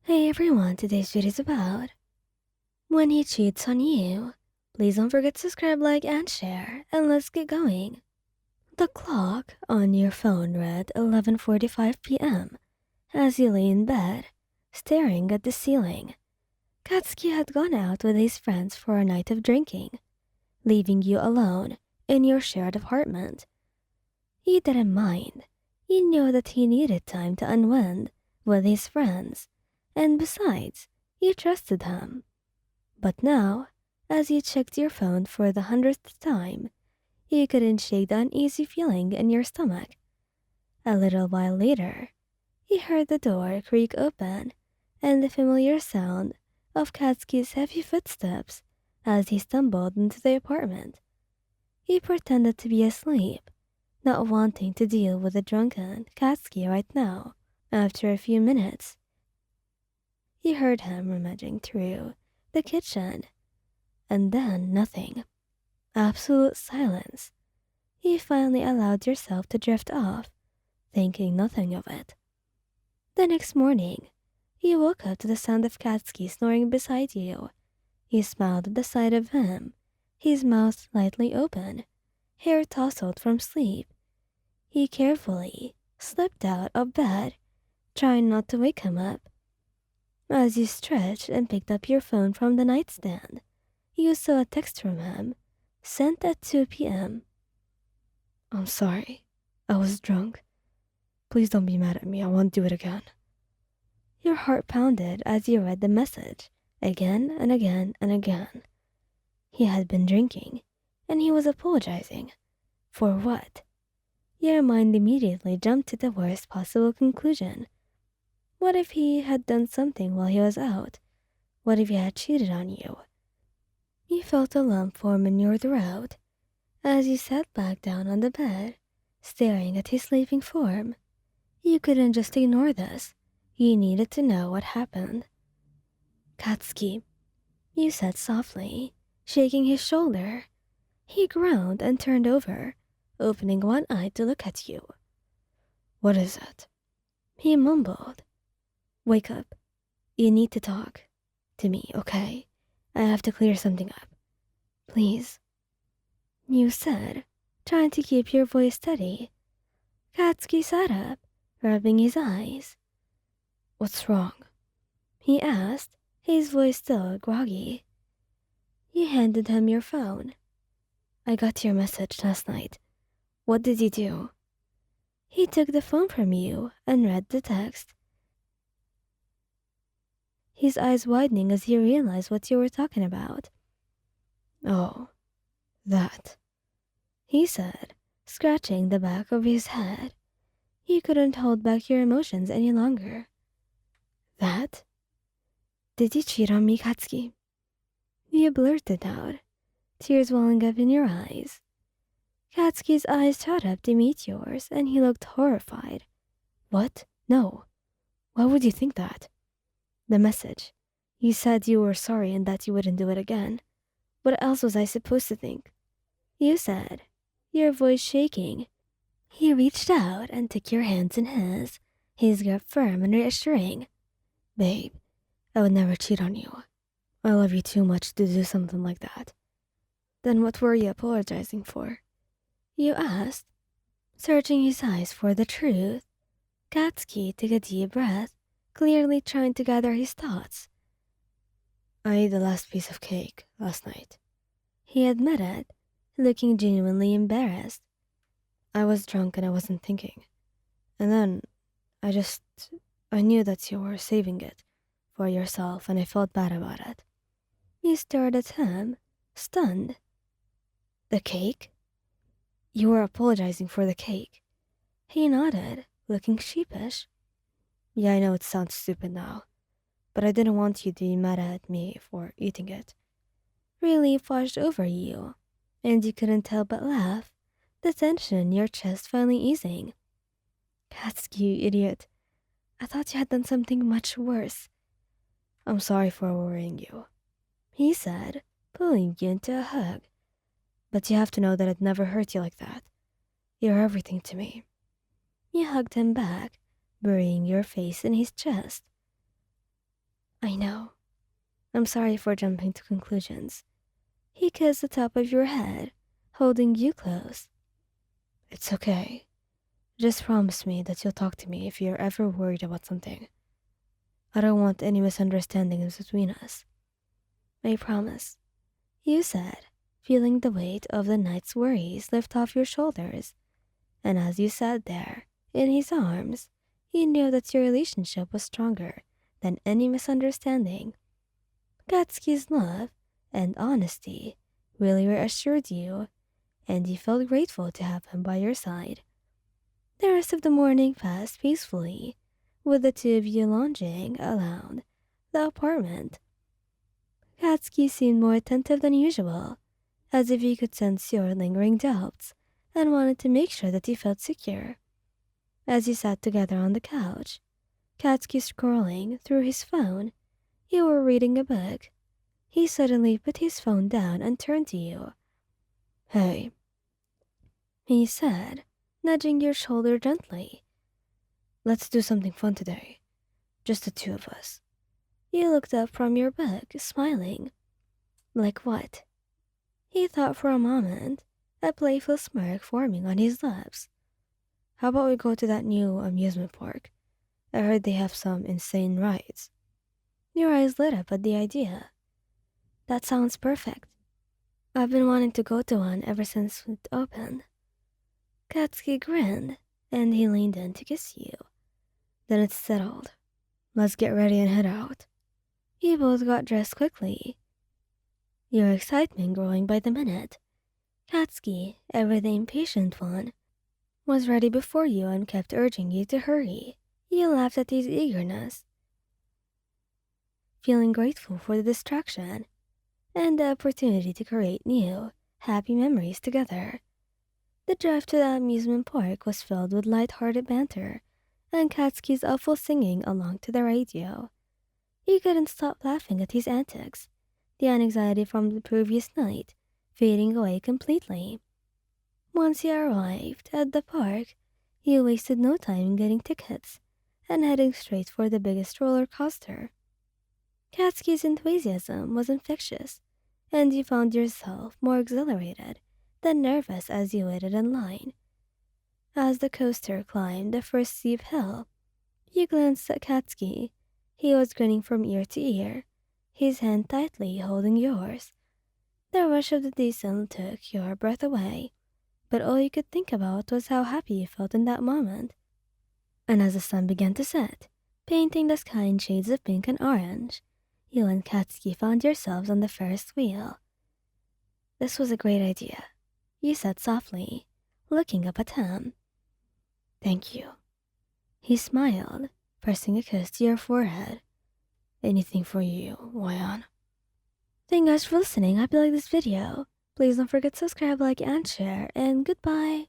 Hey everyone, today's video is about when he cheats on you. Please don't forget to subscribe, like, and share, and let's get going. The clock on your phone read 11:45 p.m. as you lay in bed, staring at the ceiling. Katsuki had gone out with his friends for a night of drinking, leaving you alone in your shared apartment. He didn't mind. He knew that he needed time to unwind with his friends, and besides, you trusted him. But now, as you checked your phone for the 100th time, you couldn't shake the uneasy feeling in your stomach. A little while later, he heard the door creak open and the familiar sound of Katsuki's heavy footsteps as he stumbled into the apartment. He pretended to be asleep, not wanting to deal with the drunken Katsuki right now. After a few minutes, he heard him rummaging through the kitchen, and then nothing. Absolute silence. You finally allowed yourself to drift off, thinking nothing of it. The next morning, you woke up to the sound of Katsuki snoring beside you. You smiled at the sight of him, his mouth slightly open, hair tousled from sleep. He carefully slipped out of bed, trying not to wake him up. As you stretched and picked up your phone from the nightstand, you saw a text from him, sent at 2 p.m. "I'm sorry. I was drunk. Please don't be mad at me. I won't do it again." Your heart pounded as you read the message, again and again and again. He had been drinking, and he was apologizing. For what? Your mind immediately jumped to the worst possible conclusion. What if he had done something while he was out? What if he had cheated on you? You felt a lump form in your throat as you sat back down on the bed, staring at his sleeping form. You couldn't just ignore this. You needed to know what happened. "Katsuki," you said softly, shaking his shoulder. He groaned and turned over, opening one eye to look at you. "What is it?" he mumbled. "Wake up. You need to talk to me, okay? I have to clear something up. Please," you said, trying to keep your voice steady. Katsuki sat up, rubbing his eyes. "What's wrong?" he asked, his voice still groggy. You handed him your phone. "I got your message last night. What did you do?" He took the phone from you and read the text, his eyes widening as he realized what you were talking about. "Oh, that," he said, scratching the back of his head. You couldn't hold back your emotions any longer. "That? Did you cheat on me, Katsuki?" You blurted out, tears welling up in your eyes. Katsuki's eyes shot up to meet yours, and he looked horrified. "What? No. Why would you think that?" "The message. You said you were sorry and that you wouldn't do it again. What else was I supposed to think?" You said, your voice shaking. He reached out and took your hands in his grip firm and reassuring. "Babe, I would never cheat on you. I love you too much to do something like that." "Then what were you apologizing for?" you asked, searching his eyes for the truth. Katsuki took a deep breath, clearly trying to gather his thoughts. "I ate the last piece of cake last night," he admitted, looking genuinely embarrassed. "I was drunk and I wasn't thinking. And then I knew that you were saving it for yourself and I felt bad about it." You stared at him, stunned. "The cake? You were apologizing for the cake?" He nodded, looking sheepish. "Yeah, I know it sounds stupid now, but I didn't want you to be mad at me for eating it." Relief washed over you, and you couldn't help but laugh, the tension in your chest finally easing. "Katsuki, you idiot. I thought you had done something much worse." "I'm sorry for worrying you," he said, pulling you into a hug. "But you have to know that I'd never hurt you like that. You're everything to me." You hugged him back, burying your face in his chest. I know. I'm sorry for jumping to conclusions. He kissed the top of your head, holding you close. It's okay. Just promise me that you'll talk to me if you're ever worried about something. I don't want any misunderstandings between us. I promise, you said, feeling the weight of the night's worries lift off your shoulders. And as you sat there, in his arms, he knew that your relationship was stronger than any misunderstanding. Katsuki's love and honesty really reassured you, and you felt grateful to have him by your side. The rest of the morning passed peacefully, with the two of you lounging around the apartment. Katsuki seemed more attentive than usual, as if he could sense your lingering doubts and wanted to make sure that you felt secure. As you sat together on the couch, Katsuki scrolling through his phone, you were reading a book. He suddenly put his phone down and turned to you. Hey, he said, nudging your shoulder gently. Let's do something fun today. Just the two of us. You looked up from your book, smiling. Like what? He thought for a moment, a playful smirk forming on his lips. How about we go to that new amusement park? I heard they have some insane rides. Your eyes lit up at the idea. That sounds perfect. I've been wanting to go to one ever since it opened. Katsuki grinned, and he leaned in to kiss you. Then it's settled. Let's get ready and head out. You both got dressed quickly, your excitement growing by the minute. Katsuki, ever the impatient one, was ready before you and kept urging you to hurry. You laughed at his eagerness, feeling grateful for the distraction and the opportunity to create new, happy memories together. The drive to the amusement park was filled with light-hearted banter and Katsuki's awful singing along to the radio. You couldn't stop laughing at his antics, the anxiety from the previous night fading away completely. Once you arrived at the park, you wasted no time getting tickets and heading straight for the biggest roller coaster. Katsuki's enthusiasm was infectious, and you found yourself more exhilarated than nervous as you waited in line. As the coaster climbed the first steep hill, you glanced at Katsuki. He was grinning from ear to ear, his hand tightly holding yours. The rush of the descent took your breath away, but all you could think about was how happy you felt in that moment. And as the sun began to set, painting the sky in shades of pink and orange, you and Katsuki found yourselves on the Ferris wheel. This was a great idea, you said softly, looking up at him. Thank you. He smiled, pressing a kiss to your forehead. Anything for you, Wayan. Thank you guys for listening. I hope you like this video. Please don't forget to subscribe, like, and share, and goodbye.